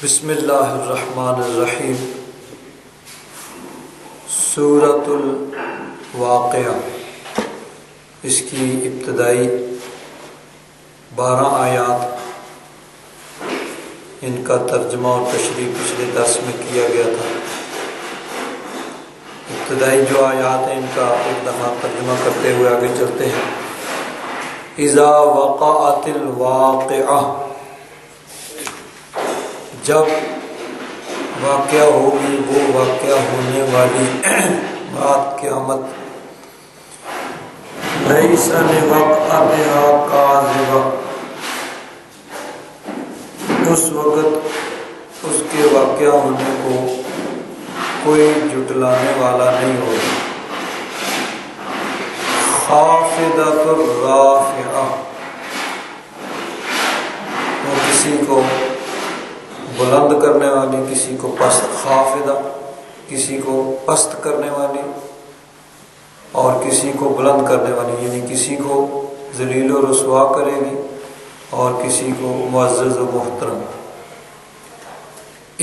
بسم اللہ الرحمن الرحیم۔ سورۃ الواقعہ، اس کی ابتدائی 12 آیات، ان کا ترجمہ اور تشریح پچھلے درس میں کیا گیا تھا۔ ابتدائی جو آیات ہیں ان کا ایک دفعہ ترجمہ کرتے ہوئے آگے چلتے ہیں۔ اذا وقعت الواقعہ، جب واقعہ ہوگی وہ واقعہ ہونے والی بات قیامت۔ لیس لوقعتھا کاذبہ، اس وقت اس کے واقعہ ہونے کو کوئی جھٹلانے والا نہیں ہوگا۔ خافضۃ رافعہ، وہ کسی کو بلند کرنے والی، کسی کو پست، خافضہ کسی کو پست کرنے والی اور کسی کو بلند کرنے والی، یعنی کسی کو ذلیل و رسوا کرے گی اور کسی کو معزز و محترم۔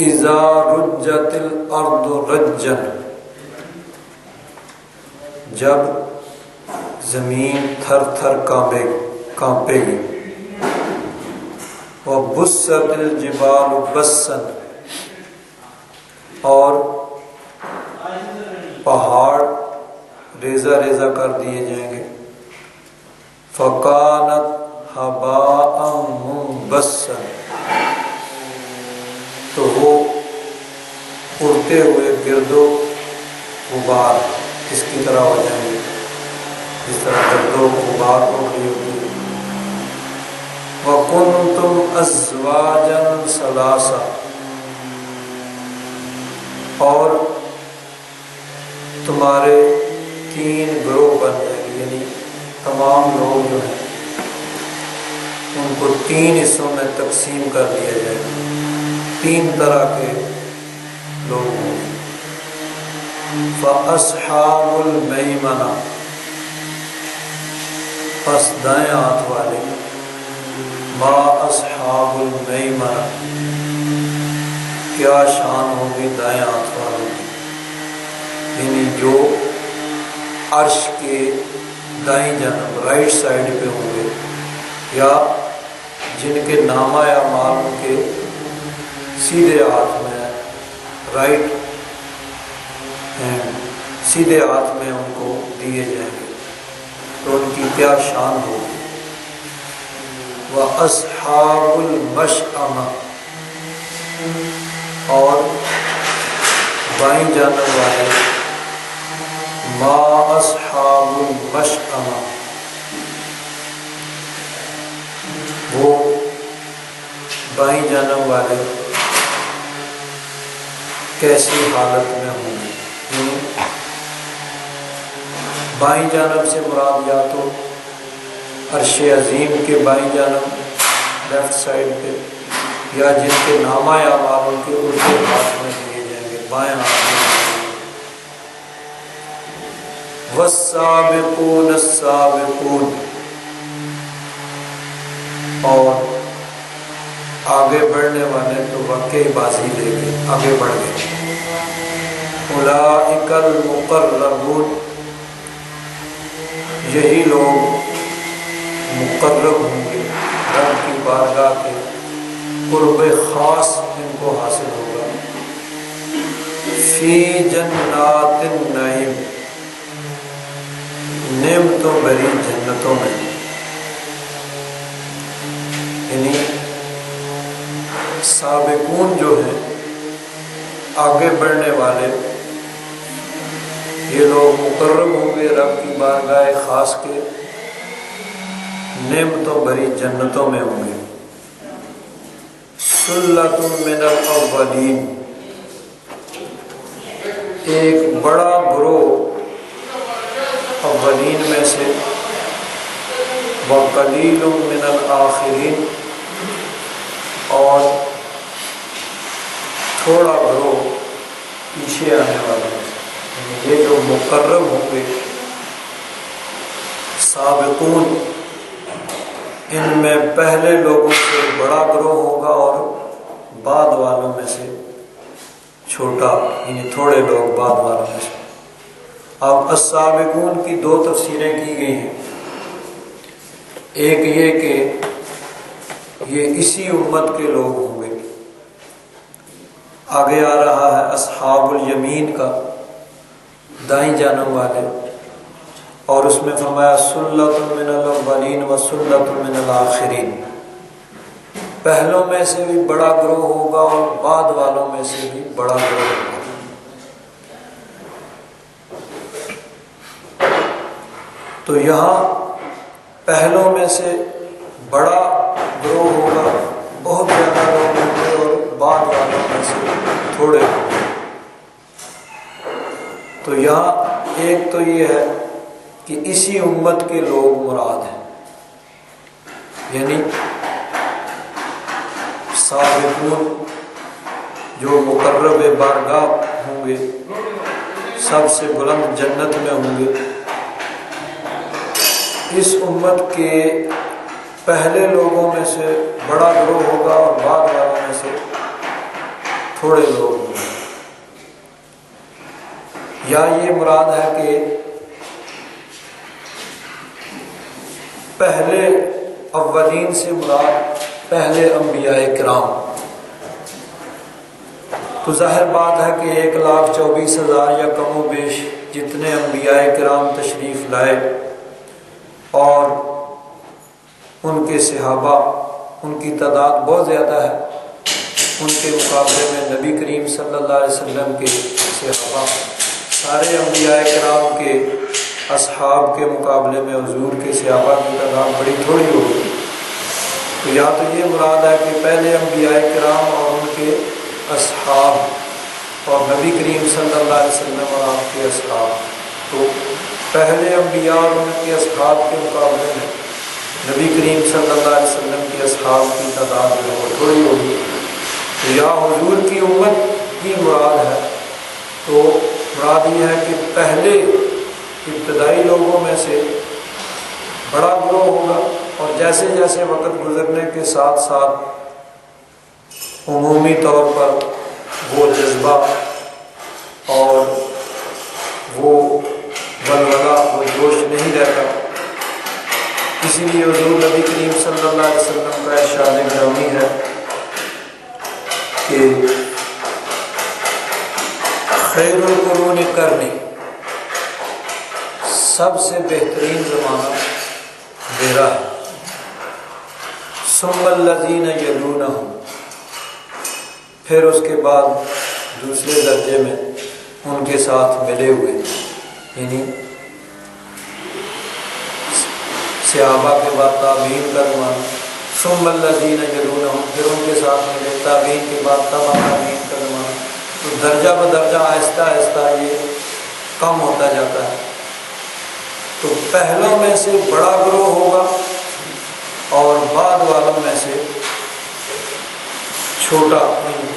اذا رجت الارض رجا، جب زمین تھر تھر کانپے گی۔ وبست الجبال بسا، اور پہاڑ ریزہ ریزہ کر دیے جائیں گے۔ فکانت ہباء منبثا، تو وہ اڑتے ہوئے گرد و غبار اس کی طرح ہو جائیں گے، جس طرح گرد و غبار اڑ رہی ہوتی ہے۔ وَكُنْتُمْ أَزْوَاجًا ثَلَاثًا، اور تمہارے 3 گروہ بن جائیں گے، یعنی تمام لوگ جو ہیں ان کو 3 حصوں میں تقسیم کر دیا جائے گا۔ 3 طرح کے لوگ ہوں گے۔ فَأَصْحَابُ الْمَيْمَنَةِ، پس دائیں ہاتھ والے۔ ما اصحاب المیمنہ، کیا شان ہوگی دائیں ہاتھ والوں کی، یعنی جو عرش کے دائیں جانب رائٹ سائڈ پہ ہوں گے، یا جن کے نامہ اعمال کے سیدھے ہاتھ میں رائٹ ہینڈ سیدھے ہاتھ میں ان کو دیے جائیں گے، تو ان کی کیا شان ہوگی۔ وَأَصْحَابُ الْمَشْأَمَةِ، اور بائیں جانب والے۔ ما أَصْحَابُ الْمَشْأَمَةِ، وہ بائیں جانب والے کیسی حالت میں ہوں گے۔ بائیں جانب سے مراد یا تو عرش عظیم کے بائیں جانب لیفٹ سائڈ پہ، یا جن کے نامہ اعمال کے الٹے ہاتھ میں دیے جائیں گے، بائیں ہاتھ میں۔ والسابقون السابقون، اور آگے بڑھنے والے تو واقعی بازی لے گئے، آگے بڑھ گئے۔ اولئک المقربون، یہی لوگ مقرب ہوں گے، رب کی بارگاہ کے قرب خاص ان کو حاصل ہوگا۔ فی جنات النعیم، نعمتوں بھری جنتوں میں، یعنی سابقون جو ہیں آگے بڑھنے والے، یہ لوگ مقرب ہوں گے رب کی بارگاہ خاص کے نعمتوں بھری جنتوں میں ہوں گے۔ سلۃ من الاولین، ایک بڑا گروہ اولین میں سے۔ وقلیل من الآخرین، اور تھوڑا گروہ پیچھے آنے والے۔ یہ جو مقرب ہوں گے سابقون، ان میں پہلے لوگوں سے بڑا گروہ ہوگا اور بعد والوں میں سے چھوٹا، یعنی تھوڑے لوگ بعد والوں میں سے۔ اب السابقون کی دو تفسیریں کی گئی ہیں، ایک یہ کہ یہ اسی امت کے لوگ ہوں گے۔ آگے آ رہا ہے اصحاب الیمین کا، دائیں جانب والے، اور اس میں فرمایا سلۃ من الاولین و سلۃ من الآخرین، پہلوں میں سے بھی بڑا گروہ ہوگا اور بعد والوں میں سے بھی بڑا گروہ ہوگا۔ تو یہاں پہلوں میں سے بڑا گروہ ہوگا، بہت زیادہ لوگ ہوں گے، اور بعد والوں میں سے تھوڑے ہوں گے۔ تو یہاں ایک تو یہ ہے کہ اسی امت کے لوگ مراد ہیں، یعنی سابقون جو مقرب بارگاہ ہوں گے، سب سے بلند جنت میں ہوں گے، اس امت کے پہلے لوگوں میں سے بڑا گروہ ہوگا اور بعد والوں میں سے تھوڑے لوگ ہوں گے۔ یا یہ مراد ہے کہ پہلے اولین سے مراد پہلے انبیاء کرام، تو ظاہر بات ہے کہ 1,24,000 یا کم و بیش جتنے انبیاء کرام تشریف لائے اور ان کے صحابہ، ان کی تعداد بہت زیادہ ہے، ان کے مقابلے میں نبی کریم صلی اللہ علیہ وسلم کے صحابہ، سارے انبیاء کرام کے اصحاب کے مقابلے میں حضور کے صحابہ کی تعداد بڑی تھوڑی ہوگی۔ تو یا تو یہ مراد ہے کہ پہلے انبیاء کرام اور ان کے اصحاب اور نبی کریم صلی اللہ علیہ وسلم اور آپ کے اصحاب، تو پہلے انبیاء اور ان کے اصحاب کے مقابلے میں نبی کریم صلی اللہ علیہ وسلم کے اصحاب کی تعداد جو ہے تھوڑی ہوگی۔ تو یا حضور کی امت ہی مراد ہے، تو مراد یہ ہے کہ پہلے ابتدائی لوگوں میں سے بڑا گروہ ہوگا، اور جیسے جیسے وقت گزرنے کے ساتھ ساتھ عمومی طور پر وہ جذبہ اور وہ ولولہ، وہ جوش نہیں رہتا۔ اسی لیے حضور نبی کریم صلی اللہ علیہ وسلم کا ارشاد گرامی ہے کہ خیر القرون قرنی، سب سے بہترین زمانہ میرا ہے، ثم الذین یلونہم، پھر اس کے بعد دوسرے درجے میں ان کے ساتھ ملے ہوئے، یعنی صحابہ کے بعد تابعین کا زمانہ، ثم الذین یلونہم، پھر ان کے ساتھ ملے، تابعین کے بعد تبع تابعین کا زمانہ، تو درجہ بدرجہ آہستہ آہستہ یہ کم ہوتا جاتا ہے۔ تو پہلوں میں سے بڑا گروہ ہوگا اور بعد والوں میں سے چھوٹا،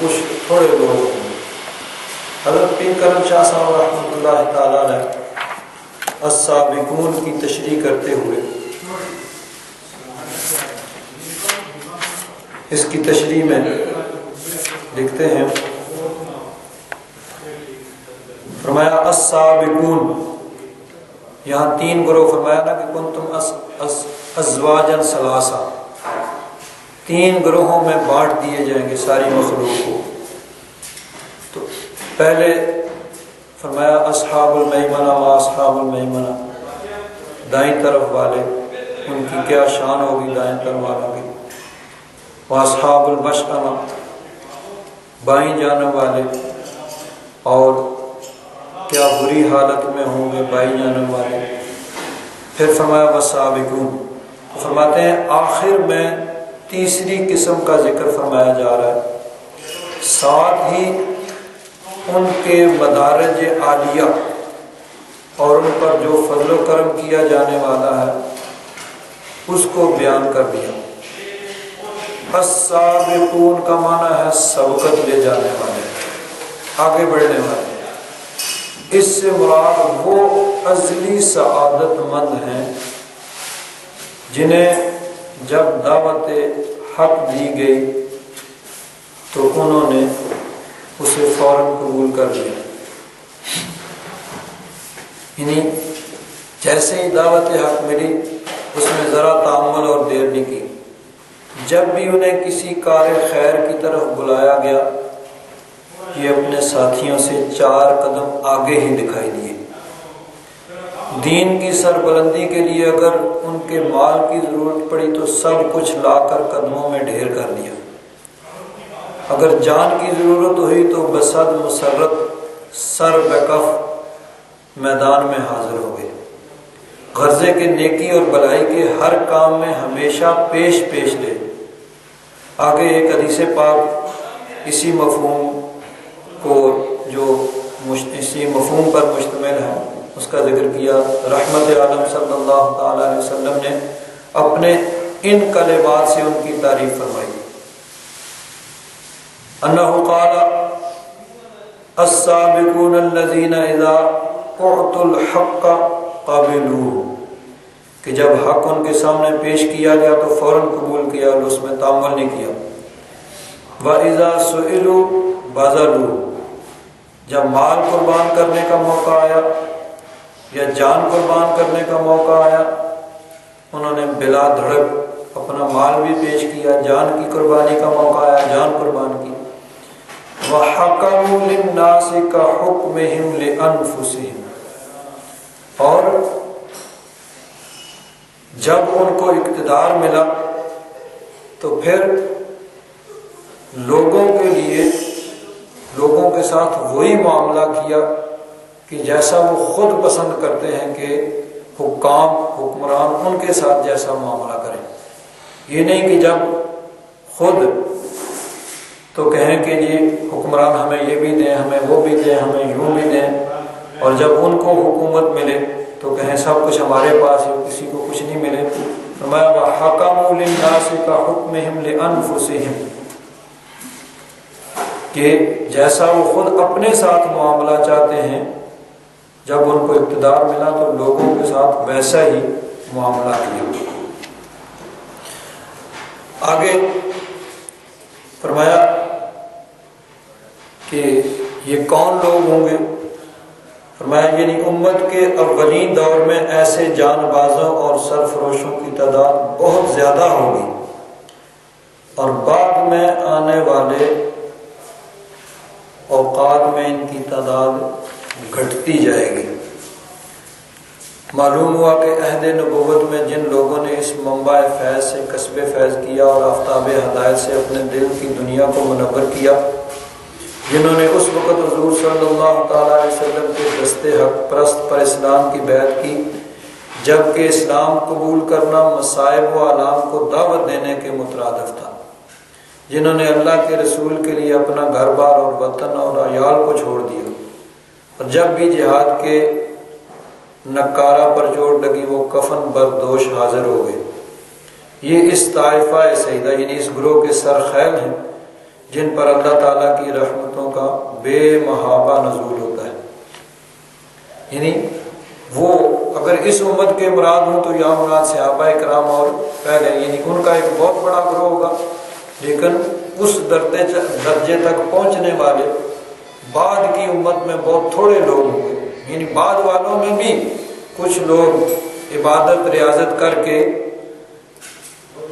کچھ تھوڑے لوگ ہوں گے۔ حضرت پیر کرم شاہ صاحب رحمۃ اللہ تعالیٰ نے السابقون کی تشریح کرتے ہوئے اس کی تشریح میں لکھتے ہیں، فرمایا السابقون، یہاں تین گروہ فرمایا نا کہ کنتم ازواجا ثلاثہ، تین گروہوں میں بانٹ دیے جائیں گے ساری مخلوق کو۔ تو پہلے فرمایا اصحاب المیمنہ و اصحاب المیمنہ، دائیں طرف والے، ان کی کیا شان ہوگی دائیں طرف والوں کی، و اصحاب المشأمہ، بائیں جانب والے، اور کیا بری حالت میں ہوں گے بائیں جانب والے۔ پھر فرمایا والسابقون، فرماتے ہیں آخر میں تیسری قسم کا ذکر فرمایا جا رہا ہے، ساتھ ہی ان کے مدارج عالیہ اور ان پر جو فضل و کرم کیا جانے والا ہے اس کو بیان کر دیا۔ السابقون کا معنی ہے سبقت لے جانے والے، آگے بڑھنے والے۔ اس سے مراد وہ ازلی سعادت مند ہیں جنہیں جب دعوت حق دی گئی تو انہوں نے اسے فوراً قبول کر لیا۔ یعنی جیسے ہی دعوت حق ملی اس میں ذرا تأمل اور دیر نہیں کی، جب بھی انہیں کسی کار خیر کی طرف بلایا گیا یہ اپنے ساتھیوں سے 4 قدم آگے ہی دکھائی دیے۔ دین کی سربلندی کے لیے اگر ان کے مال کی ضرورت پڑی تو سب کچھ لا کر قدموں میں ڈھیر کر دیا، اگر جان کی ضرورت ہوئی تو بصد مسرت سر بکف میدان میں حاضر ہو گئے۔ غرضے کے نیکی اور بلائی کے ہر کام میں ہمیشہ پیش لے۔ آگے ایک حدیث پاک اسی مفہوم پر مشتمل ہے، اس کا ذکر کیا۔ رحمت عالم صلی اللہ تعالی علیہ وسلم نے اپنے ان کلمات سے ان کی تعریف فرمائی۔ انہ قال السابقون الذین اذا اعطوا الحق قبلوه، کہ جب حق ان کے سامنے پیش کیا گیا تو فوراً قبول کیا اور اس میں تامل نہیں کیا۔ وَإِذَا سُئِلُوا بَذَلُوا، جب مال قربان کرنے کا موقع آیا یا جان قربان کرنے کا موقع آیا انہوں نے بلا دھڑک اپنا مال بھی پیش کیا، جان کی قربانی کا موقع آیا جان قربان کی۔ وَحَكَمُوا لِلنَّاسِ كَحُكْمِهِمْ لِأَنفُسِهِمْ، اور جب ان کو اقتدار ملا تو پھر لوگوں کے لیے لوگوں کے ساتھ وہی معاملہ کیا کہ جیسا وہ خود پسند کرتے ہیں کہ حکمران ان کے ساتھ جیسا معاملہ کریں۔ یہ نہیں کہ جب خود تو کہیں کہ جی حکمران ہمیں یہ بھی دیں، ہمیں وہ بھی دیں، ہمیں یوں بھی دیں، اور جب ان کو حکومت ملے تو کہیں سب کچھ ہمارے پاس ہے، کسی کو کچھ نہیں ملے۔ فرمایا وَحَكَمُوا لِلنَّاسِ كَحُكْمِهِمْ لِأَنفُسِهِمْ، کہ جیسا وہ خود اپنے ساتھ معاملہ چاہتے ہیں جب ان کو اقتدار ملا تو لوگوں کے ساتھ ویسا ہی معاملہ کیا۔ آگے فرمایا کہ یہ کون لوگ ہوں گے؟ فرمایا یعنی امت کے اولین دور میں ایسے جان بازوں اور سرفروشوں کی تعداد بہت زیادہ ہوگی، اور بعد میں آنے والے اوقات میں ان کی تعداد گھٹتی جائے گی۔ معلوم ہوا کہ عہد نبوت میں جن لوگوں نے اس منبع فیض سے کسب فیض کیا اور آفتاب ہدایت سے اپنے دل کی دنیا کو منور کیا، جنہوں نے اس وقت حضور صلی اللہ تعالی علیہ وسلم کے دست حق پرست پر اسلام کی بیعت کی، جبکہ اسلام قبول کرنا مصائب و آلام کو دعوت دینے کے مترادف تھا، جنہوں نے اللہ کے رسول کے لیے اپنا گھر بار اور وطن اور عیال کو چھوڑ دیا، اور جب بھی جہاد کے نکارہ پر چوٹ لگی وہ کفن بردوش حاضر ہو گئے۔ یہ اس طائفہ سیدہ یعنی اس گروہ کے سرخیل ہیں جن پر اللہ تعالیٰ کی رحمتوں کا بے محابہ نزول ہوتا ہے۔ یعنی وہ اگر اس امت کے مراد ہوں تو یہاں مراد صحابہ کرام اور پہلے یعنی ان کا ایک بہت بڑا گروہ ہوگا، لیکن اس درجے تک پہنچنے والے بعد کی امت میں بہت تھوڑے لوگ ہوں گے۔ یعنی بعد والوں میں بھی کچھ لوگ عبادت ریاضت کر کے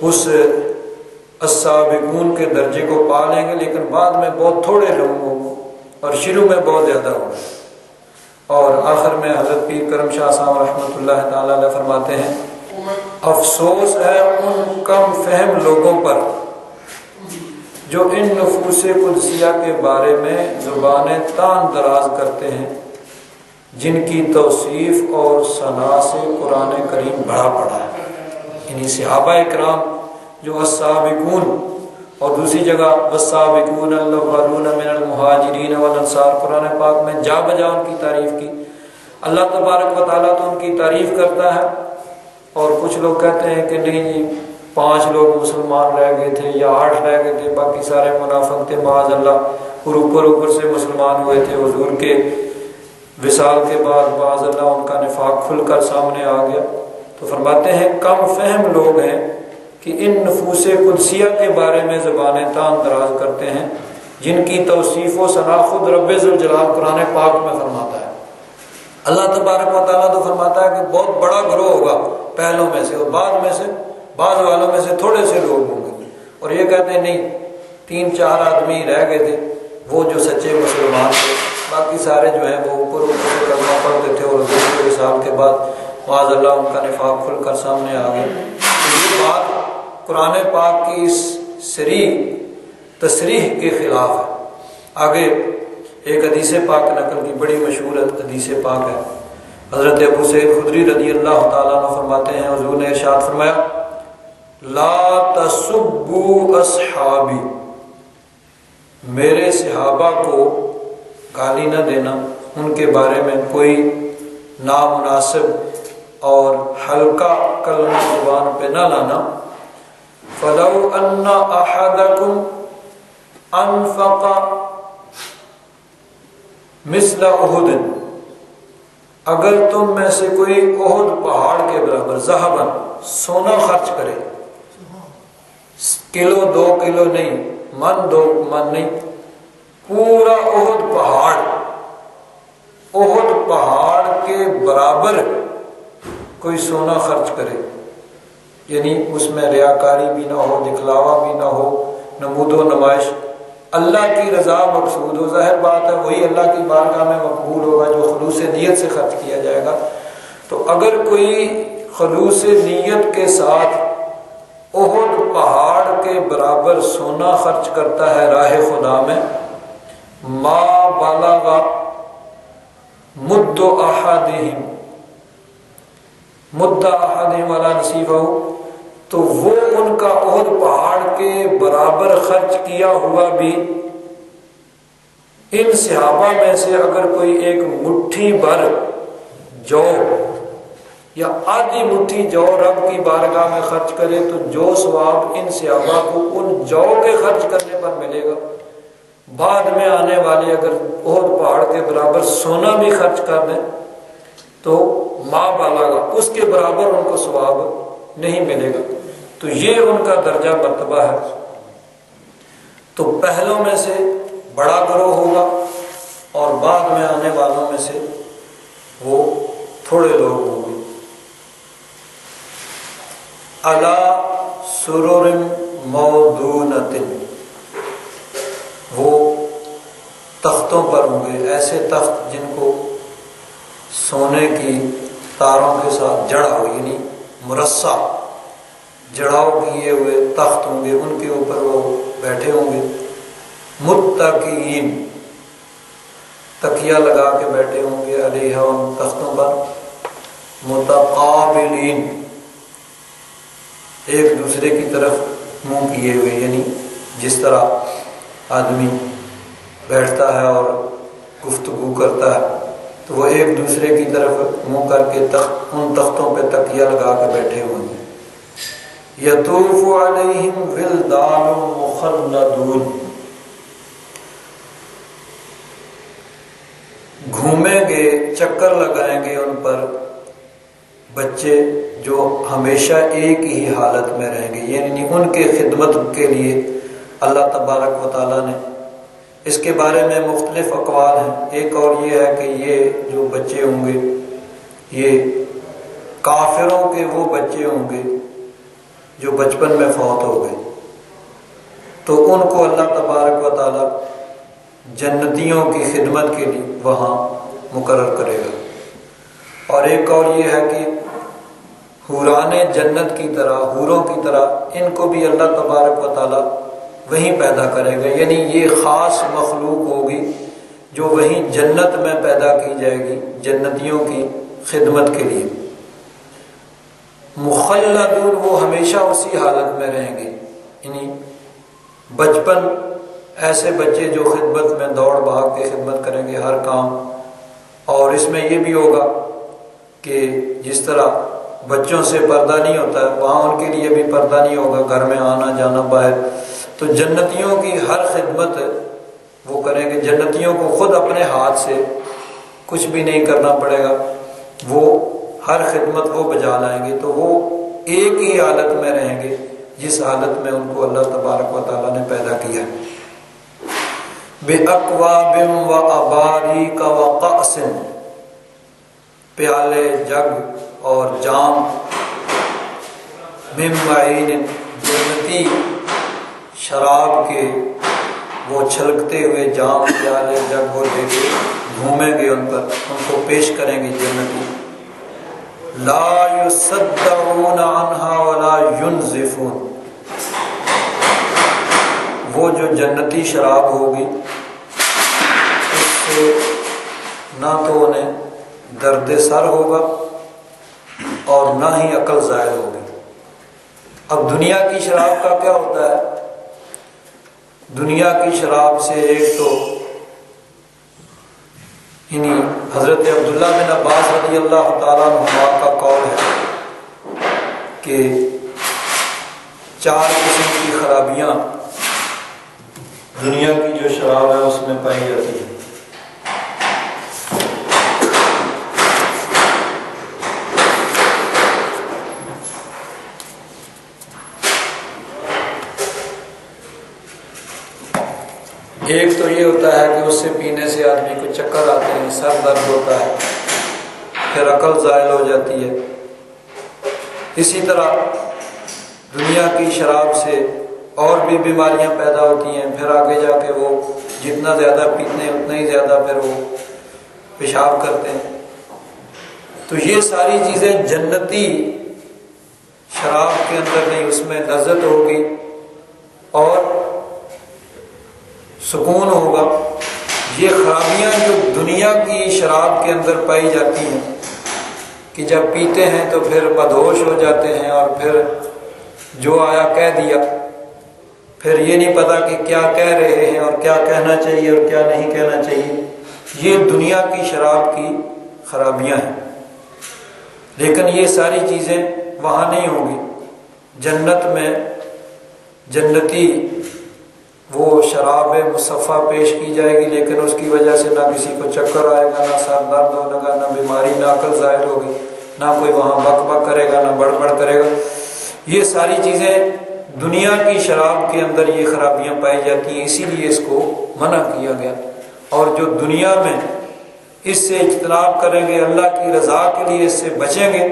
اس السابقون کے درجے کو پا لیں گے، لیکن بعد میں بہت تھوڑے لوگ ہوں گے اور شروع میں بہت زیادہ ہوں گے۔ اور آخر میں حضرت پیر کرم شاہ صاحب رحمۃ اللہ تعالی علیہ فرماتے ہیں افسوس ہے ان کم فہم لوگوں پر جو ان نفوس قدسیہ کے بارے میں زبانیں تان دراز کرتے ہیں، جن کی توصیف اور ثنا سے قرآن کریم بھرا پڑا ہے۔ یعنی صحابہ اکرام جو السابقون، اور دوسری جگہ والسابقون الاولون من المہاجرین والانصار قرآن پاک میں جا بجا ان کی تعریف کی۔ اللہ تبارک و تعالیٰ تو ان کی تعریف کرتا ہے، اور کچھ لوگ کہتے ہیں کہ نہیں جی 5 لوگ مسلمان رہ گئے تھے یا 8 رہ گئے تھے، باقی سارے منافق تھے معاذ اللہ، اور اوپر سے مسلمان ہوئے تھے۔ حضور کے وصال کے بعد معاذ اللہ ان کا نفاق کھل کر سامنے آ گیا۔ تو فرماتے ہیں کم فہم لوگ ہیں کہ ان نفوس قدسیہ کے بارے میں زبانیں تان دراز کرتے ہیں، جن کی توصیف و ثنا خود رب ذوالجلال قرآن پاک میں فرماتا ہے۔ اللہ تبارک و تعالیٰ تو فرماتا ہے کہ بہت بڑا گروہ ہوگا پہلوں میں سے، اور بعض والوں میں سے تھوڑے سے لوگ ہوں گے، اور یہ کہتے ہیں نہیں 3-4 آدمی رہ گئے تھے وہ جو سچے مسلمان تھے، باقی سارے جو ہیں وہ اوپر سے کلمہ پڑھتے تھے، اور حضور کے وصال کے بعد معاذ اللہ ان کا نفاق کھل کر سامنے آ گیا۔ یہ بات قرآن پاک کی اس تصریح کے خلاف ہے۔ آگے ایک حدیث پاک نقل کی، بڑی مشہور حدیث پاک ہے۔ حضرت ابو سعید خدری رضی اللہ تعالیٰ عنہ فرماتے ہیں، حضور نے ارشاد فرمایا لا تسبوا اصحابی، میرے صحابہ کو گالی نہ دینا، ان کے بارے میں کوئی نامناسب اور ہلکا کلمہ زبان پہ نہ لانا۔ فلو ان احدکم انفق مثل احد، اگر تم میں سے کوئی احد پہاڑ کے برابر ذہباً سونا خرچ کرے، کلو 2 کلو نہیں، من 2 من نہیں، پورا احد پہاڑ کے برابر کوئی سونا خرچ کرے، یعنی اس میں ریاکاری بھی نہ ہو، دکھلاوا بھی نہ ہو، نمود و نمائش، اللہ کی رضا مقصود ہو۔ ظاہر بات ہے وہی اللہ کی بارگاہ میں مقبول ہوگا جو خلوص نیت سے خرچ کیا جائے گا۔ تو اگر کوئی خلوص نیت کے ساتھ احد پہاڑ کے برابر سونا خرچ کرتا ہے راہ خدا میں، ما بلغ مد احدہم ولا نصیفہ، تو وہ ان کا احد پہاڑ کے برابر خرچ کیا ہوا بھی ان صحابہ میں سے اگر کوئی ایک مٹھی بھر جو یا آدھی مٹھی جو رب کی بارگاہ میں خرچ کرے، تو جو ثواب ان صحابہ کو ان جو کے خرچ کرنے پر ملے گا، بعد میں آنے والے اگر احد پہاڑ کے برابر سونا بھی خرچ کر دیں تو ما بالغ اس کے برابر ان کو ثواب نہیں ملے گا۔ تو یہ ان کا درجہ مرتبہ ہے۔ تو پہلوں میں سے بڑا گروہ ہوگا اور بعد میں آنے والوں میں سے وہ تھوڑے لوگ ہوں گے۔ علی سرر موضونۃ، وہ تختوں پر ہوں گے، ایسے تخت جن کو سونے کی تاروں کے ساتھ جڑا ہو، یعنی مرصع جڑاؤ کیے ہوئے تخت ہوں گے، ان کے اوپر وہ بیٹھے ہوں گے۔ متکئین، تکیہ لگا کے بیٹھے ہوں گے، علیہا ان تختوں پر۔ متقابلین، ایک دوسرے کی طرف منہ کیے ہوئے، یعنی جس طرح آدمی بیٹھتا ہے اور گفتگو کرتا ہے تو وہ ایک دوسرے کی طرف منہ کر کے ان تختوں پہ تکیہ لگا کے بیٹھے ہوئے ہیں۔ یطوف علیہم ولدان مخلدون، گھومیں گے، چکر لگائیں گے ان پر بچے جو ہمیشہ ایک ہی حالت میں رہیں گے، یعنی ان کے خدمت کے لیے اللہ تبارک و تعالیٰ نے۔ اس کے بارے میں مختلف اقوال ہیں۔ ایک اور یہ ہے کہ یہ جو بچے ہوں گے یہ کافروں کے وہ بچے ہوں گے جو بچپن میں فوت ہو گئے، تو ان کو اللہ تبارک و تعالیٰ جنتیوں کی خدمت کے لیے وہاں مقرر کرے گا۔ اور ایک اور یہ ہے کہ حوران جنت کی طرح، حوروں کی طرح ان کو بھی اللہ تبارک و تعالیٰ وہیں پیدا کرے گا، یعنی یہ خاص مخلوق ہوگی جو وہیں جنت میں پیدا کی جائے گی جنتیوں کی خدمت کے لیے۔ مخلدون، وہ ہمیشہ اسی حالت میں رہیں گے، یعنی بچپن، ایسے بچے جو خدمت میں دوڑ بھاگ کے خدمت کریں گے ہر کام۔ اور اس میں یہ بھی ہوگا کہ جس طرح بچوں سے پردہ نہیں ہوتا ہے وہاں ان کے لیے بھی پردہ نہیں ہوگا، گھر میں آنا جانا باہر۔ تو جنتیوں کی ہر خدمت وہ کریں گے، جنتیوں کو خود اپنے ہاتھ سے کچھ بھی نہیں کرنا پڑے گا، وہ ہر خدمت وہ بجا لائیں گے۔ تو وہ ایک ہی حالت میں رہیں گے جس حالت میں ان کو اللہ تبارک و تعالیٰ نے پیدا کیا۔ بِأَكْوَابٍ وَأَبَارِيقَ وَقَأْسٍ، پیالے، جگ اور جام، مِن مَّعِینٍ، جنتی شراب کے وہ چھلکتے ہوئے جام، پیالے، جگ وہ لے کے گھومیں گے ان پر، ان کو پیش کریں گے جنتی۔ لا يصدعون عنها ولا ينزفون، وہ جو جنتی شراب ہوگی اس سے نہ تو انہیں درد سر ہوگا اور نہ ہی عقل زائل ہوگی۔ اب دنیا کی شراب کا کیا ہوتا ہے؟ دنیا کی شراب سے ایک تو حضرت عبداللہ بن عباس رضی اللہ تعالیٰ عنہ کا قول ہے کہ 4 قسم کی خرابیاں دنیا کی جو شراب ہے اس میں پائی جاتی ہے۔ ایک تو یہ ہوتا ہے کہ اس سے پینے سے آدمی کو چکر آتے ہیں، سر درد ہوتا ہے، پھر عقل زائل ہو جاتی ہے۔ اسی طرح دنیا کی شراب سے اور بھی بیماریاں پیدا ہوتی ہیں، پھر آگے جا کے وہ جتنا زیادہ پیتے ہیں اتنا ہی زیادہ پھر وہ پیشاب کرتے ہیں۔ تو یہ ساری چیزیں جنتی شراب کے اندر نہیں، اس میں لذت ہوگی اور سکون ہوگا۔ یہ خرابیاں جو دنیا کی شراب کے اندر پائی جاتی ہیں کہ جب پیتے ہیں تو پھر بدہوش ہو جاتے ہیں اور پھر جو آیا کہہ دیا، پھر یہ نہیں پتا کہ کیا کہہ رہے ہیں اور کیا کہنا چاہیے اور کیا نہیں کہنا چاہیے۔ یہ دنیا کی شراب کی خرابیاں ہیں، لیکن یہ ساری چیزیں وہاں نہیں ہوں گی۔ جنت میں جنتی وہ شراب مصفہ پیش کی جائے گی، لیکن اس کی وجہ سے نہ کسی کو چکر آئے گا، نہ سر درد ہوگا، نہ بیماری، نہ عقل زائل ہوگی، نہ کوئی وہاں بک بک کرے گا، نہ بڑبڑ کرے گا۔ یہ ساری چیزیں دنیا کی شراب کے اندر یہ خرابیاں پائی جاتی ہیں، اسی لیے اس کو منع کیا گیا۔ اور جو دنیا میں اس سے اجتناب کریں گے، اللہ کی رضا کے لیے اس سے بچیں گے،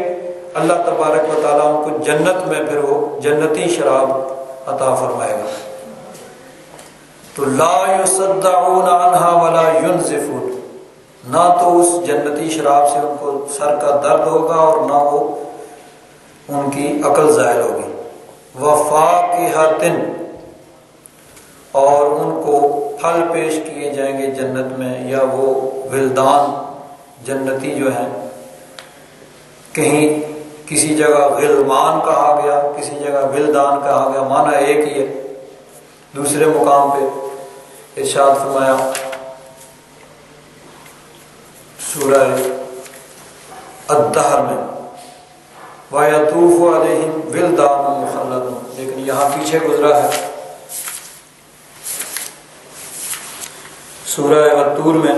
اللہ تبارک و تعالیٰ ان کو جنت میں پھر وہ جنتی شراب عطا فرمائے گا۔ تو لا يصدعون عنها ولا ينزفون، نہ تو اس جنتی شراب سے ان کو سر کا درد ہوگا اور نہ وہ ان کی عقل زائل ہوگی۔ وفاکہۃ، اور ان کو پھل پیش کیے جائیں گے جنت میں، یا وہ ولدان جنتی جو ہیں، کہیں کسی جگہ غلمان کہا گیا، کسی جگہ ولدان کہا گیا، معنی ایک ہی ہے۔ دوسرے مقام پہ ارشاد فرمایا سورہ الدہر میں وَيَطُوفُ عَلَيْهِمْ وِلْدَانٌ مُخَلَّدُونَ، لیکن یہاں پیچھے گزرا ہے سورہ الطور میں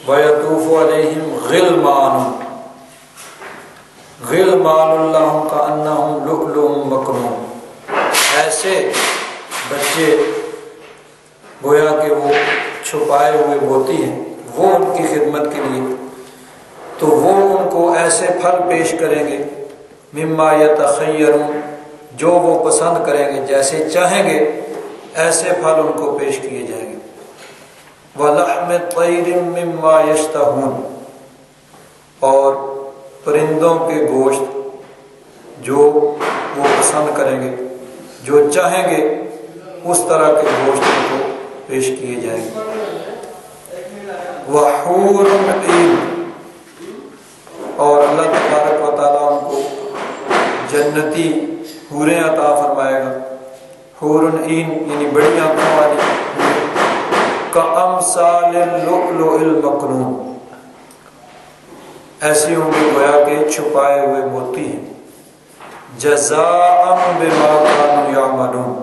وَيَطُوفُ عَلَيْهِمْ غِلْمَانٌ لَّهُمْ كَأَنَّهُمْ لُؤْلُؤٌ مَّكْنُونٌ، ایسے بچے گویا کہ وہ چھپائے ہوئے موتی ہیں، وہ ان کی خدمت کے لیے، تو وہ ان کو ایسے پھل پیش کریں گے مما یتخیرون، جو وہ پسند کریں گے، جیسے چاہیں گے ایسے پھل ان کو پیش کیے جائیں گے۔ وَلَحْمِ طَيْرٍ مِّمَّا يَشْتَهُونَ، اور پرندوں کے گوشت جو وہ پسند کریں گے، جو چاہیں گے اس طرح کے گوشت ان کو پیش کیے جائیں گے۔ وَحُورٌ عِین، اور اللہ تبارک و تعالیٰ ان کو جنتی حوریں عطا فرمائے گا۔ حور عین یعنی بڑی آنکھوں والی، کأمثال اللؤلؤ المکنون، ایسی ہوں گی گویا کہ چھپائے ہوئے موتی ہیں۔ جزاء بما كانوا يعملون،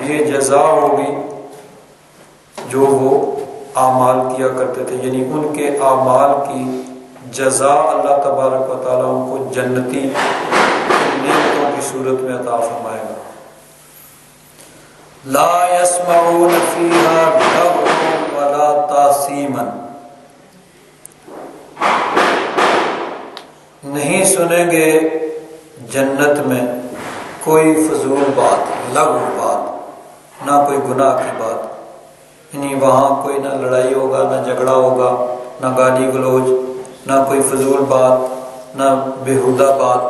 یہ جزا ہوگی جو وہ اعمال کیا کرتے تھے، یعنی ان کے اعمال کی جزا اللہ تبارک و تعالیٰ ان کو جنتی نعمتوں کی صورت میں عطا فرمائے گا۔ لا يسمعون فيها لغوا ولا تأثیما، نہیں سنیں گے جنت میں کوئی فضول بات، لغو بات، نہ کوئی گناہ کی بات، یعنی وہاں کوئی نہ لڑائی ہوگا، نہ جھگڑا ہوگا، نہ گالی گلوچ، نہ کوئی فضول بات، نہ بیہودہ بات۔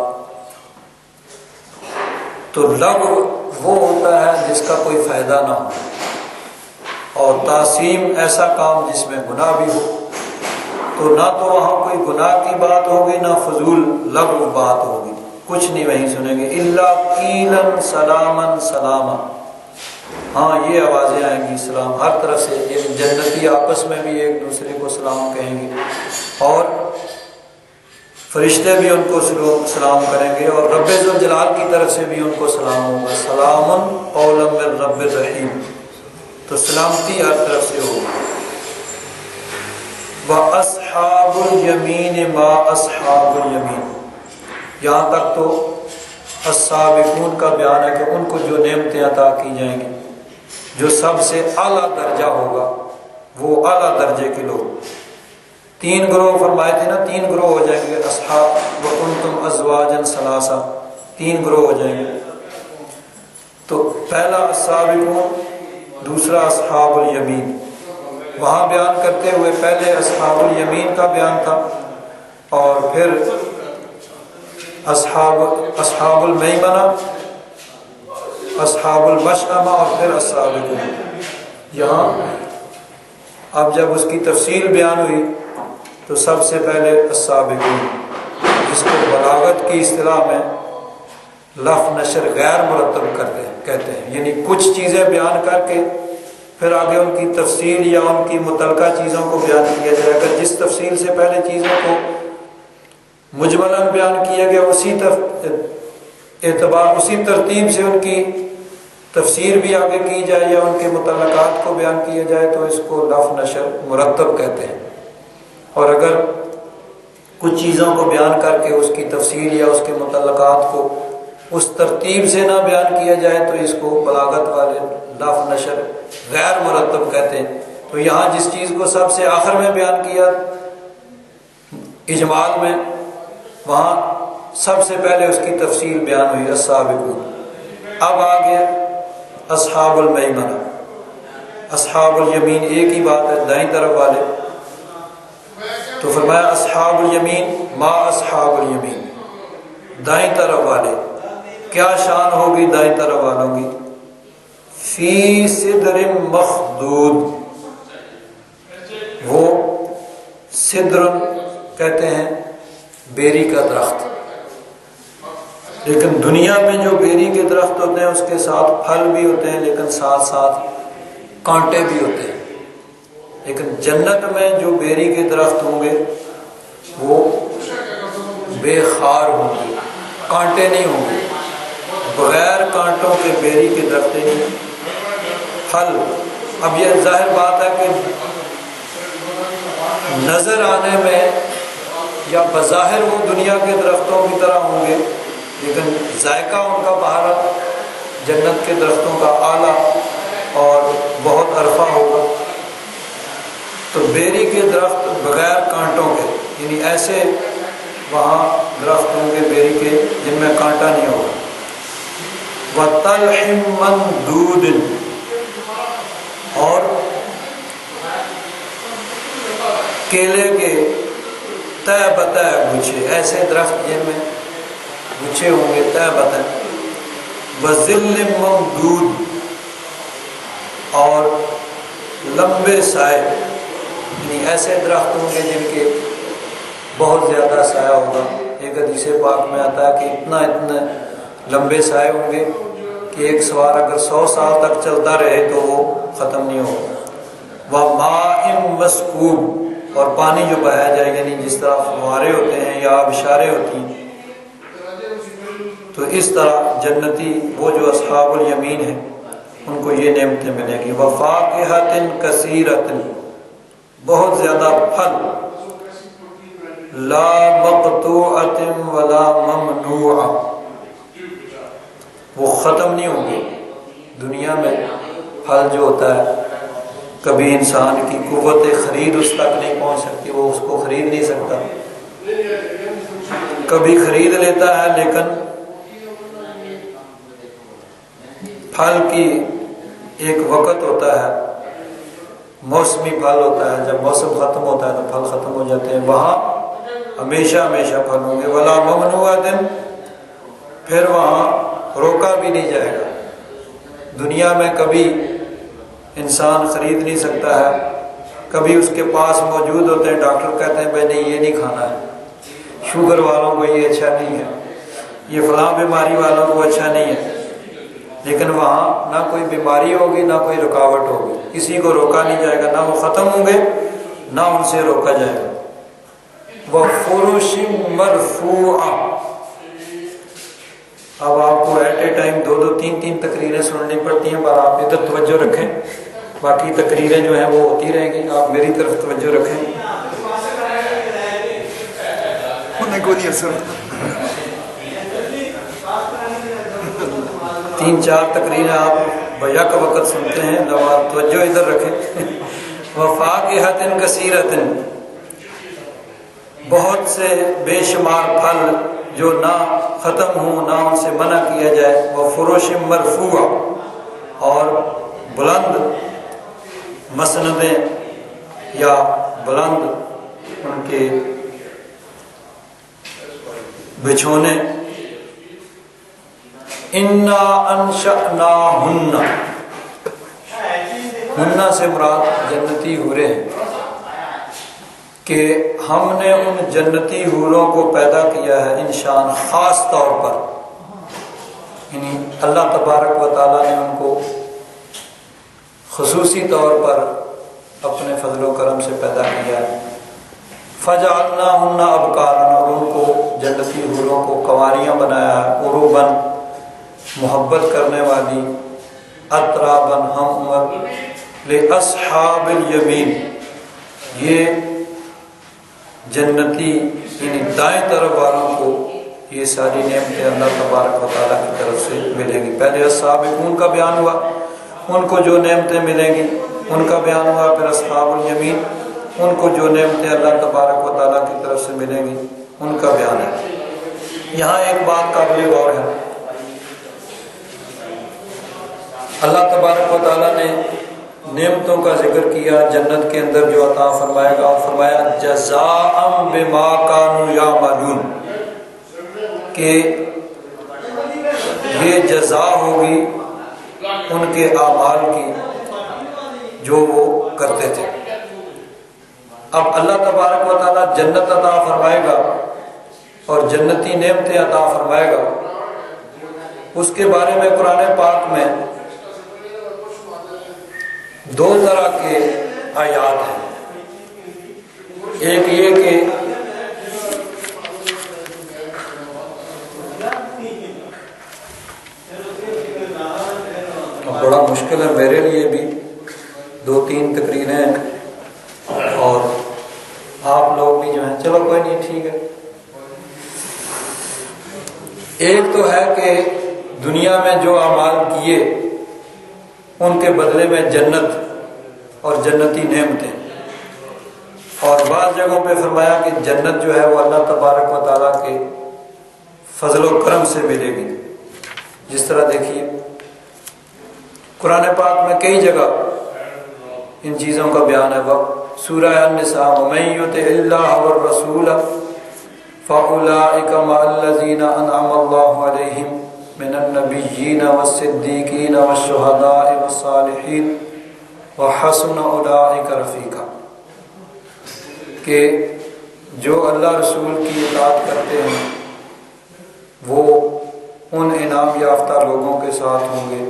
تو لغو وہ ہوتا ہے جس کا کوئی فائدہ نہ ہو، اور تاثیم ایسا کام جس میں گناہ بھی ہو۔ تو نہ تو وہاں کوئی گناہ کی بات ہوگی، نہ فضول لغو بات ہوگی، کچھ نہیں وہیں سنیں گے۔ الا قیلا سلاما سلاما، ہاں یہ آوازیں آئیں گی سلام ہر طرف سے، یہ جنتی آپس میں بھی ایک دوسرے کو سلام کہیں گے، اور فرشتے بھی ان کو سلام کریں گے، اور رب ذوالجلال کی طرف سے بھی ان کو سلام ہوگا، سلام قولا من رب الرحیم، تو سلامتی ہر طرف سے ہوگی۔ وَأَصْحَابُ الْيَمِينِ مَا أَصْحَابُ الْيَمِينِ، یہاں تک تو السابقون کا بیان ہے کہ ان کو جو نعمتیں عطا کی جائیں گی، جو سب سے اعلیٰ درجہ ہوگا، وہ اعلیٰ درجے کے لوگ۔ تین گروہ فرمائے تھے نا، تین گروہ ہو جائیں گے، اصحاب وَكُنْتُمْ أَزْوَاجًا ثَلَاثًا، تین گروہ ہو جائیں گے۔ تو پہلا السابقون، دوسرا اصحاب الیمین، وہاں بیان کرتے ہوئے پہلے اصحاب الیمین کا بیان تھا، اور پھر اصحاب المیمنہ، اصحاب المشأمہ، اور پھر السابقون۔ یہاں اب جب اس کی تفصیل بیان ہوئی تو سب سے پہلے السابقون، جس کو بلاغت کی اصطلاح میں لفظ نشر غیر مرتب کہتے ہیں، یعنی کچھ چیزیں بیان کر کے پھر آگے ان کی تفصیل یا ان کی متعلقہ چیزوں کو بیان کیا جائے۔ اگر جس تفصیل سے پہلے چیزوں کو مجملاً بیان کیا گیا، اسی ترتیب سے ان کی تفسیر بھی آگے کی جائے یا ان کے متعلقات کو بیان کیا جائے، تو اس کو لفظ نشر مرتب کہتے ہیں۔ اور اگر کچھ چیزوں کو بیان کر کے اس کی تفصیل یا اس کے متعلقات کو اس ترتیب سے نہ بیان کیا جائے تو اس کو بلاغت والے لفظ نشر غیر مرتب کہتے ہیں۔ تو یہاں جس چیز کو سب سے آخر میں بیان کیا اجمال میں، وہاں سب سے پہلے اس کی تفصیل بیان ہوئی السابقون۔ اب آگے اصحاب المیمنہ، اصحاب الیمین ایک ہی بات ہے، دائیں طرف والے۔ تو فرمایا اصحاب الیمین ما اصحاب الیمین، دائیں طرف والے، کیا شان ہوگی دائیں طرف والوں کی؟ فی سدر مخدود، وہ سدر کہتے ہیں بیری کا درخت، لیکن دنیا میں جو بیری کے درخت ہوتے ہیں اس کے ساتھ پھل بھی ہوتے ہیں، لیکن ساتھ ساتھ کانٹے بھی ہوتے ہیں۔ لیکن جنت میں جو بیری کے درخت ہوں گے وہ بے خار ہوں گے، کانٹے نہیں ہوں گے، بغیر کانٹوں کے بیری کے درخت نہیں پھل۔ اب یہ ظاہر بات ہے کہ نظر آنے میں یا بظاہر وہ دنیا کے درختوں کی طرح ہوں گے، لیکن ذائقہ ان کا باہر جنت کے درختوں کا اعلیٰ اور بہت عرفہ ہوگا۔ تو بیری کے درخت بغیر کانٹوں کے، یعنی ایسے وہاں درخت ہوں گے بیری کے جن میں کانٹا نہیں ہوگا۔ وَطَلْحٍ مَّنْضُودٍ، اور کیلے کے تہ بتہ گچھے، ایسے درخت جن میں گچھے ہوں گے تہ بتہ۔ وَظِلٍّ مَّمْدُودٍ، اور لمبے سائے، یعنی ایسے درخت ہوں گے جن کے بہت زیادہ سایہ ہوگا۔ ایک حدیث پاک میں آتا ہے کہ اتنا لمبے سائے ہوں گے کہ ایک سوار اگر 100 سال تک چلتا رہے تو وہ ختم نہیں ہوگا۔ وَمَاءٍ مَّسْكُوبٍ، اور پانی جو بہایا جائے، یعنی جس طرح فوارے ہوتے ہیں یا آبشاریں ہوتی ہیں، تو اس طرح جنتی وہ جو اصحاب الیمین ہیں ان کو یہ نعمتیں ملیں گی۔ وَفَاكِهَةٍ كَثِيرَةٍ، بہت زیادہ پھل، لا مقطوعة ولا ممنوعة، وہ ختم نہیں ہوں گے۔ دنیا میں پھل جو ہوتا ہے کبھی انسان کی قوت خرید اس تک نہیں پہنچ سکتی، وہ اس کو خرید نہیں سکتا، کبھی خرید لیتا ہے لیکن پھل کی ایک وقت ہوتا ہے، موسمی پھل ہوتا ہے، جب موسم ختم ہوتا ہے تو پھل ختم ہو جاتے ہیں، وہاں ہمیشہ ہمیشہ پھل ہوں گے، ولا ممنوع دن، پھر وہاں روکا بھی نہیں جائے گا۔ دنیا میں کبھی انسان خرید نہیں سکتا ہے، کبھی اس کے پاس موجود ہوتے ہیں، ڈاکٹر کہتے ہیں بھائی نہیں یہ نہیں کھانا ہے، شوگر والوں کو یہ اچھا نہیں ہے، یہ فلاں بیماری والوں کو اچھا نہیں ہے، لیکن وہاں نہ کوئی بیماری ہوگی نہ کوئی رکاوٹ ہوگی، کسی کو روکا نہیں جائے گا، نہ وہ ختم ہوں گے نہ ان سے روکا جائے گا۔ وَفُرُشٍ مَرْفُوعَةٍ، اب آپ کو ایٹ اے ٹائم 2 3 تقریریں سننی پڑتی ہیں، پر آپ ادھر توجہ رکھیں، باقی تقریریں جو ہیں وہ ہوتی رہیں گی، آپ میری طرف توجہ رکھیں۔ انہیں کو نہیں اثر 3 4 تقریریں آپ بیک وقت سنتے ہیں، جب آپ توجہ ادھر رکھیں۔ وَفَاكِهَةٍ كَثِيرَةٍ، بہت سے بے شمار پھل جو نہ ختم ہوں نہ ان سے منع کیا جائے۔ وَفُرُشٍ مَرْفُوعَةٍ، اور بلند مسندیں یا بلند ان کے بچھونے۔ اِنَّا أَنشَأْنَاهُنَّ، ہنہ سے مراد جنتی حوریں ہیں، کہ ہم نے ان جنتی حوروں کو پیدا کیا ہے انشان خاص طور پر، یعنی اللہ تبارک و تعالیٰ نے ان کو خصوصی طور پر اپنے فضل و کرم سے پیدا کیا ہے۔ فَجَعَلْنَاهُنَّ أَبْكَارًا، اور ان کو جنتی حوروں کو کنواریاں بنایا ہے، عُرُبًا محبت کرنے والی، اطرابً ہم عمر، لِأَصْحَابِ الْيَمِينِ، یہ جنتی یعنی دائیں طرف والوں کو یہ ساری نعمتیں اللہ تبارک و تعالیٰ کی طرف سے ملیں گی۔ پہلے السابقون کا بیان ہوا، ان کو جو نعمتیں ملیں گی ان کا بیان ہوا، پھر اصحاب الیمین ان کو جو نعمتیں اللہ تبارک و تعالیٰ کی طرف سے ملیں گی ان کا بیان ہے۔ یہاں ایک بات قابل غور ہے، اللہ تبارک و تعالیٰ نے نعمتوں کا ذکر کیا، جنت کے اندر جو عطا فرمائے گا، اور فرمایا جزاء بما کانوا یعملون، کہ یہ جزا ہوگی ان کے اعمال کی جو وہ کرتے تھے۔ اب اللہ تبارک و تعالیٰ جنت عطا فرمائے گا اور جنتی نعمتیں عطا فرمائے گا، اس کے بارے میں قرآن پاک میں 2 طرح کے آیات ہیں۔ ایک یہ کہ بڑا مشکل ہے میرے لیے بھی 2 3 تقریریں، اور آپ لوگ بھی جو ہیں، چلو کوئی نہیں ٹھیک ہے۔ ایک تو ہے کہ دنیا میں جو اعمال کیے ان کے بدلے میں جنت اور جنتی نعمتیں، اور بعض جگہوں پہ فرمایا کہ جنت جو ہے وہ اللہ تبارک و تعالیٰ کے فضل و کرم سے ملے گی۔ جس طرح دیکھیے قرآن پاک میں کئی جگہ ان چیزوں کا بیان ہے۔ سورہ النساء وَمَن يُطِعِ اللَّهَ وَالرَّسُولَ فَأُولَٰئِكَ مَعَ الَّذِينَ أَنْعَمَ اللَّهُ عَلَيْهِم مِّنَ النَّبِيِّينَ وَالصِّدِّيقِينَ وَالشُّهَدَاءِ وَالصَّالِحِينَ وَحَسُنَ أُولَٰئِكَ رَفِيقًا، کہ جو اللہ رسول کی اطاعت کرتے ہیں وہ ان انعام یافتہ لوگوں کے ساتھ ہوں گے،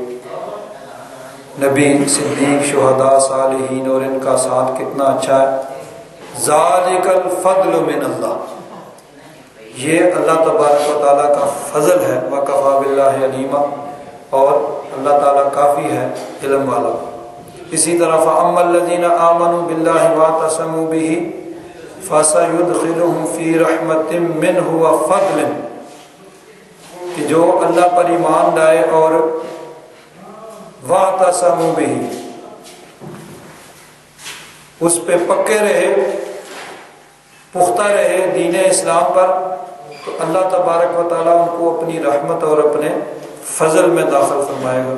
نبی، صدیق، شہداء، صالحین، اور ان کا ساتھ کتنا اچھا ہے۔ ذالک الفضل من اللہ، یہ اللہ تبارک و تعالیٰ کا فضل ہے۔ وکفیٰ باللہ علیما، اور اللہ تعالیٰ کافی ہے علم والا۔ اسی طرح فَأَمَّا الَّذِينَ آمَنُوا بِاللَّهِ وَاعْتَصَمُوا بِهِ فَسَيُدْخِلُهُمْ فِي رَحْمَةٍ مِّنْهُ وَفَضْلٍ، کہ جو اللہ پر ایمان لائے اور واعتصموا بہ، اس پہ پکے رہے، پختہ رہے دین اسلام پر، تو اللہ تبارک و تعالیٰ ان کو اپنی رحمت اور اپنے فضل میں داخل فرمائے گا۔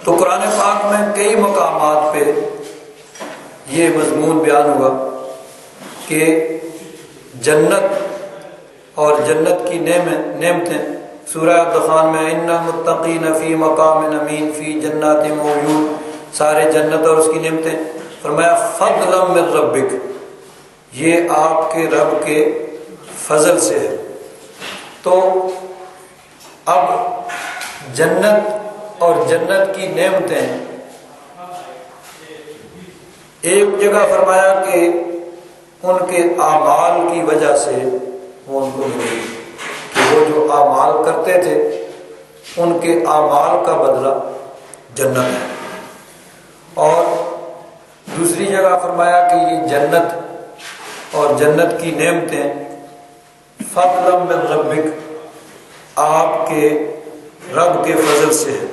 تو قرآن پاک میں کئی مقامات پہ یہ مضمون بیان ہوا کہ جنت اور جنت کی نعمتیں۔ سورہ الدخان میں ان المتقین فی مقام امین فی جنات موجود، سارے جنت اور اس کی نعمتیں، فرمایا فضلا من ربک، یہ آپ کے رب کے فضل سے ہے۔ تو اب جنت اور جنت کی نعمتیں، ایک جگہ فرمایا کہ ان کے اعمال کی وجہ سے وہ ان کو ملی، کہ وہ جو اعمال کرتے تھے ان کے اعمال کا بدلہ جنت ہے۔ اور دوسری جگہ فرمایا کہ یہ جنت اور جنت کی نعمتیں فضلا من ربک، آپ کے رب کے فضل سے ہے۔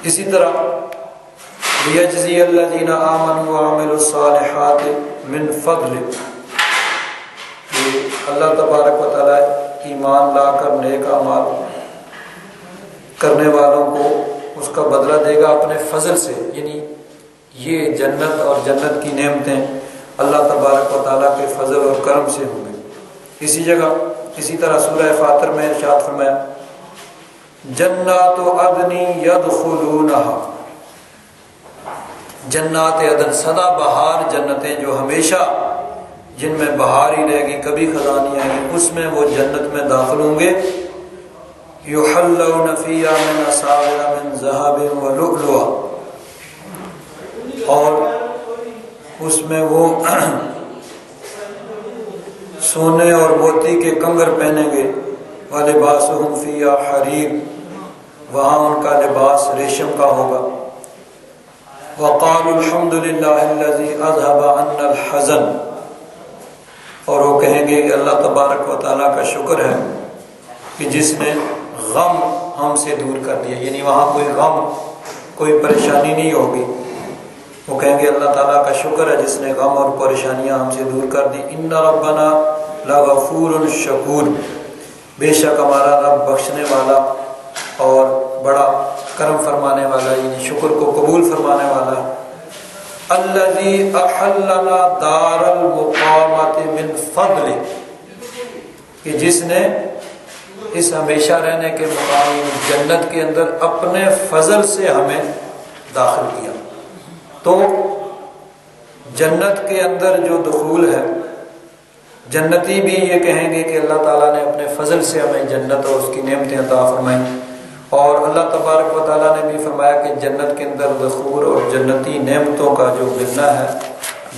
اسی طرح لیجزی الذین آمنوا وعملوا الصالحات من فضلہ، کہ اللہ تبارک و تعالیٰ ایمان لا کر نیک اعمال کرنے والوں کو اس کا بدلہ دے گا اپنے فضل سے، یعنی یہ جنت اور جنت کی نعمتیں اللہ تبارک و تعالیٰ کے فضل اور کرم سے ہوں گے۔ اسی جگہ اسی طرح سورہ فاطر میں ارشاد فرمایا جنات عدن یدخلونہا، جنات عدن سدا بہار جنتیں جو ہمیشہ جن میں بہار ہی رہے گی، کبھی خزاں نہیں آئے گی، اس میں وہ جنت میں داخل ہوں گے۔ یحلون فیہا من اساور من ذہب ولؤلؤا، اور اس میں وہ سونے اور موتی کے کنگن پہنیں گے۔ وَلِبَاسُهُمْ فِيهَا حَرِيرٌ، وہاں ان کا لباس ریشم کا ہوگا۔ وَقَالُوا الْحَمْدُ لِلَّهِ الَّذِي أَذْهَبَ عَنَّا الْحَزَنَ، اور وہ کہیں گے کہ اللہ تبارک و تعالیٰ کا شکر ہے کہ جس نے غم ہم سے دور کر دیا، یعنی وہاں کوئی غم کوئی پریشانی نہیں ہوگی۔ وہ کہیں گے اللہ تعالیٰ کا شکر ہے جس نے غم اور پریشانیاں ہم سے دور کر دی۔ ان ربنا لغفور شکور، بے شک ہمارا رب بخشنے والا اور بڑا کرم فرمانے والا، یعنی شکر کو قبول فرمانے والا ہے۔ الذی احلنا دار المقامۃ من فضلہ، کہ جس نے اس ہمیشہ رہنے کے مقام جنت کے اندر اپنے فضل سے ہمیں داخل کیا۔ تو جنت کے اندر جو دخول ہے، جنتی بھی یہ کہیں گے کہ اللہ تعالیٰ نے اپنے فضل سے ہمیں جنت اور اس کی نعمتیں عطا فرمائیں، اور اللہ تبارک و تعالیٰ نے بھی فرمایا کہ جنت کے اندر دخول اور جنتی نعمتوں کا جو ملنا ہے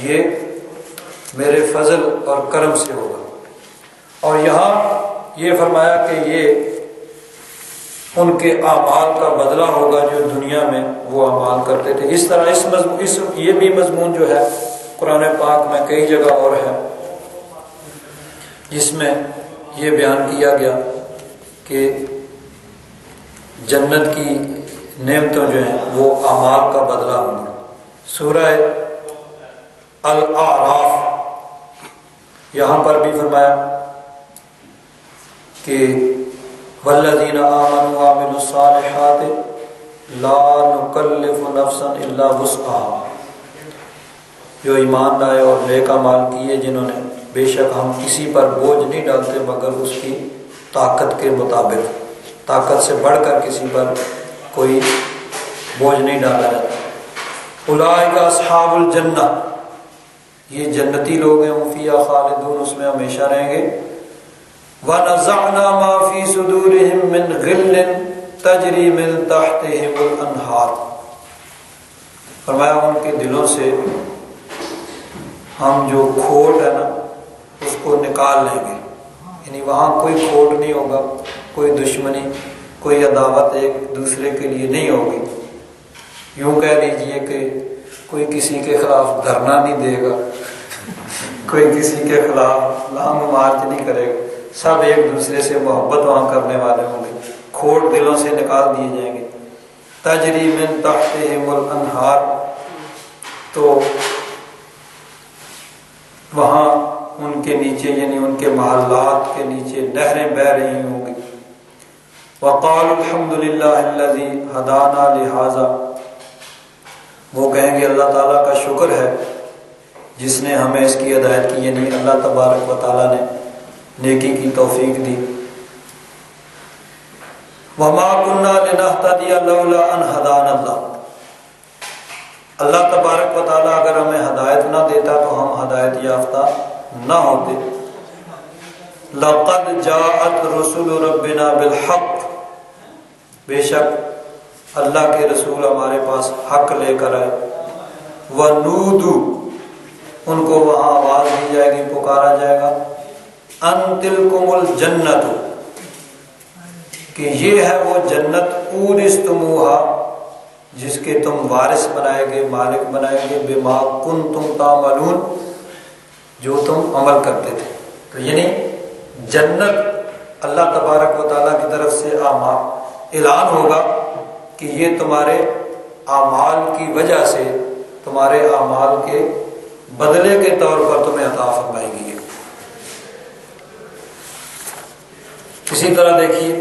یہ میرے فضل اور کرم سے ہوگا۔ اور یہاں یہ فرمایا کہ یہ ان کے اعمال کا بدلہ ہوگا جو دنیا میں وہ اعمال کرتے تھے۔ اس طرح یہ بھی مضمون جو ہے قرآن پاک میں کئی جگہ اور ہے جس میں یہ بیان کیا گیا کہ جنت کی نعمتوں جو ہیں وہ اعمال کا بدلہ ہوں گا۔ سورہ الاعراف یہاں پر بھی فرمایا کہ والذین آمنوا وعملوا الصالحات لا نکلف نفسا الا وسعها، جو ایمان لائے اور نیک اعمال کیے جنہوں نے، بے شک ہم کسی پر بوجھ نہیں ڈالتے مگر اس کی طاقت کے مطابق، طاقت سے بڑھ کر کسی پر کوئی بوجھ نہیں ڈالا جاتا۔ اولئک اصحاب الجنہ، یہ جنتی لوگ ہیں، ہم فیہا خالدون، اس میں ہمیشہ رہیں گے۔ وَنَزَعْنَا مَا فِي صُدُورِهِم مِّن غِلٍّ تَجْرِي مِن تَحْتِهِمُ الْأَنْهَارُ، فرمایا ان کے دلوں سے ہم جو کھوٹ ہے نا اس کو نکال لیں گے، یعنی وہاں کوئی کھوٹ نہیں ہوگا، کوئی دشمنی، کوئی عداوت ایک دوسرے کے لیے نہیں ہوگی۔ یوں کہہ لیجئے کہ کوئی کسی کے خلاف دھرنا نہیں دے گا، کوئی کسی کے خلاف لانگ مارچ نہیں کرے گا، سب ایک دوسرے سے محبت وہاں کرنے والے ہوں گے، کھوٹ دلوں سے نکال دیے جائیں گے۔ تجری من تحتہم الانہار، تو وہاں ان کے نیچے یعنی ان کے محلات کے نیچے نہریں بہہ رہی ہوں گی۔ وقالوا الحمد للہ الذی ہدانا لہذا، وہ کہیں گے اللہ تعالیٰ کا شکر ہے جس نے ہمیں اس کی ہدایت کی، یعنی اللہ تبارک و تعالیٰ نے نیکی کی توفیق دی۔ وما كنا لنهتدي لولا ان هدانا اللہ، اللہ تبارک و تعالیٰ اگر ہمیں ہدایت نہ دیتا تو ہم ہدایت یافتہ نہ ہوتے۔ لقد جاءت رسول ربنا بالحق، بے شک اللہ کے رسول ہمارے پاس حق لے کر آئے۔ ونودوا، ان کو وہاں آواز دی جائے گی، پکارا جائے گا، ان تلکم الجنت، کہ یہ ہے وہ جنت، اورثتموہا، جس کے تم وارث بنائے گے، مالک بنائے گے، بما کنتم تعملون، جو تم عمل کرتے تھے۔ تو یعنی جنت اللہ تبارک و تعالیٰ کی طرف سے اعلان ہوگا کہ یہ تمہارے اعمال کی وجہ سے، تمہارے اعمال کے بدلے کے طور پر تمہیں عطا فرمائی گئی ہے۔ اسی طرح دیکھیے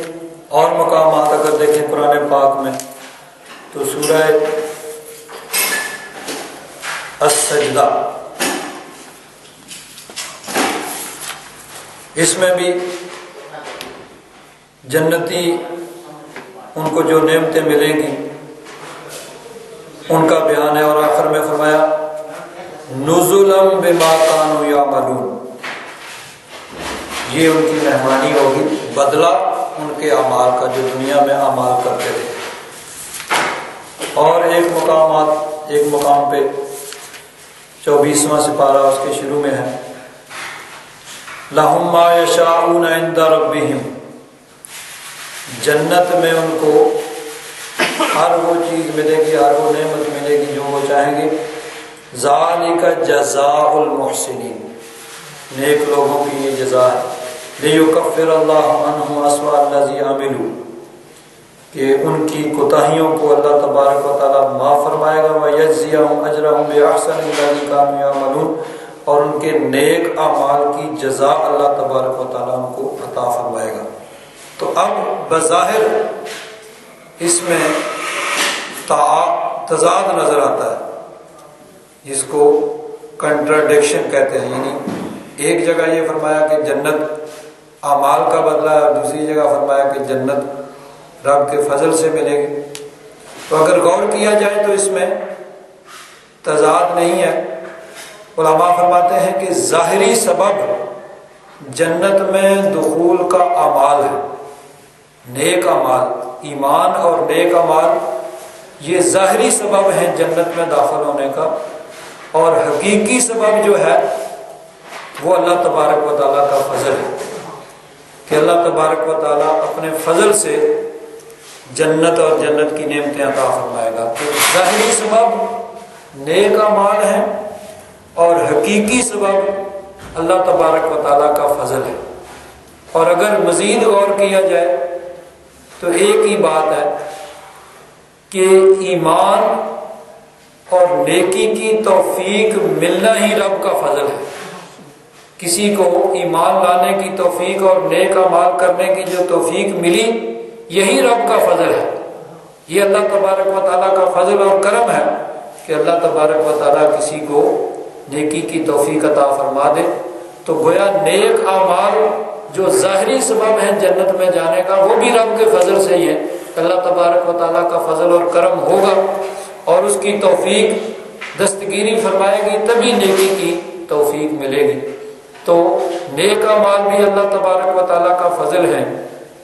اور مقامات اگر دیکھیں قرآن پاک میں تو سورہ السجدہ، اس میں بھی جنتی ان کو جو نعمتیں ملیں گی ان کا بیان ہے، اور آخر میں فرمایا نزلا بما كانوا يعملون، یہ ان کی مہمانی ہوگی، بدلہ ان کے اعمال کا جو دنیا میں اعمال کرتے تھے۔ اور ایک مقام پہ 24واں سپارہ اس کے شروع میں ہے، لَهُمْ مَا يَشَاءُونَ عِندَ رَبِّهِمْ، جنت میں ان کو ہر وہ چیز ملے گی، ہر وہ نعمت ملے گی جو وہ چاہیں گے۔ ذَلِكَ جَزَاءُ الْمُحْسِنِينَ، نیک لوگوں کی یہ جزا ہے۔ لِيُكَفِّرَ اللَّهُ عَنْهُمْ أَسْوَأَ الَّذِي عَمِلُوا، کہ ان کی کوتاہیوں کو اللہ تبارک و تعالیٰ معاف فرمائے گا، وَيَجْزِيَهُمْ أَجْرَهُمْ بِأَحْسَنِ الَّذِي كَانُوا يَعْمَلُونَ، اور ان کے نیک اعمال کی جزا اللہ تبارک و تعالیٰ ان کو عطا فرمائے گا۔ تو اب بظاہر اس میں تضاد نظر آتا ہے، جس کو کنٹراڈکشن کہتے ہیں، یعنی ایک جگہ یہ فرمایا کہ جنت اعمال کا بدلہ ہے، اور دوسری جگہ فرمایا کہ جنت رب کے فضل سے ملے گی۔ تو اگر غور کیا جائے تو اس میں تضاد نہیں ہے۔ علماء فرماتے ہیں کہ ظاہری سبب جنت میں دخول کا اعمال ہے، نیک اعمال، ایمان اور نیک اعمال، یہ ظاہری سبب ہیں جنت میں داخل ہونے کا، اور حقیقی سبب جو ہے وہ اللہ تبارک و تعالیٰ کا فضل ہے، کہ اللہ تبارک و تعالیٰ اپنے فضل سے جنت اور جنت کی نعمتیں عطا فرمائے گا۔ تو ظاہری سبب نیک اعمال ہیں اور حقیقی سبب اللہ تبارک و تعالیٰ کا فضل ہے۔ اور اگر مزید غور کیا جائے تو ایک ہی بات ہے کہ ایمان اور نیکی کی توفیق ملنا ہی رب کا فضل ہے۔ کسی کو ایمان لانے کی توفیق اور نیک اعمال کرنے کی جو توفیق ملی، یہی رب کا فضل ہے۔ یہ اللہ تبارک و تعالیٰ کا فضل اور کرم ہے کہ اللہ تبارک و تعالیٰ کسی کو نیکی کی توفیق عطا فرما دے۔ تو گویا نیک اعمال جو ظاہری سبب ہیں جنت میں جانے کا، وہ بھی رب کے فضل سے ہی ہے۔ اللہ تبارک و تعالیٰ کا فضل اور کرم ہوگا اور اس کی توفیق دستگیری فرمائے گی، تبھی نیکی کی توفیق ملے گی۔ تو نیک اعمال بھی اللہ تبارک و تعالیٰ کا فضل ہے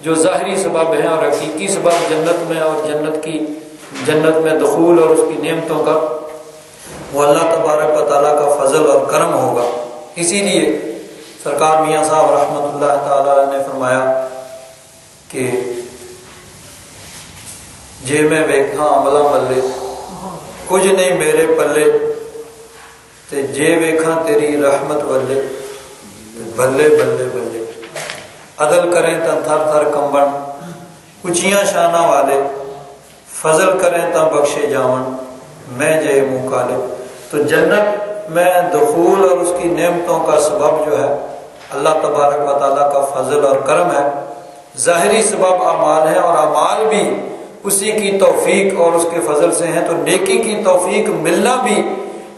جو ظاہری سبب ہیں، اور حقیقی سبب جنت میں اور جنت میں دخول اور اس کی نعمتوں کا وہ اللہ تبارک و تعالیٰ کا فضل اور کرم ہوگا۔ اسی لیے سرکار میاں صاحب رحمۃ اللہ تعالیٰ نے فرمایا کہ جے میں ویکھاں عملہ ملے کچھ نہیں میرے پلے، تے جے ویکھاں تیری رحمت والے بلے بلے بلے۔ عدل کریں تن تھر تھر کمبن، اچیاں شانہ والے فضل کریں تا بخشے جاون میں جے مخالف۔ تو جنت میں دخول اور اس کی نعمتوں کا سبب جو ہے اللہ تبارک و تعالیٰ کا فضل اور کرم ہے۔ ظاہری سبب اعمال ہیں، اور اعمال بھی اسی کی توفیق اور اس کے فضل سے ہیں۔ تو نیکی کی توفیق ملنا بھی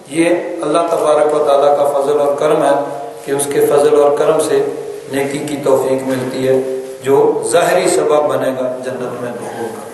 یہ اللہ تبارک و تعالیٰ کا فضل اور کرم ہے کہ اس کے فضل اور کرم سے نیکی کی توفیق ملتی ہے، جو ظاہری سبب بنے گا جنت میں دخول کا۔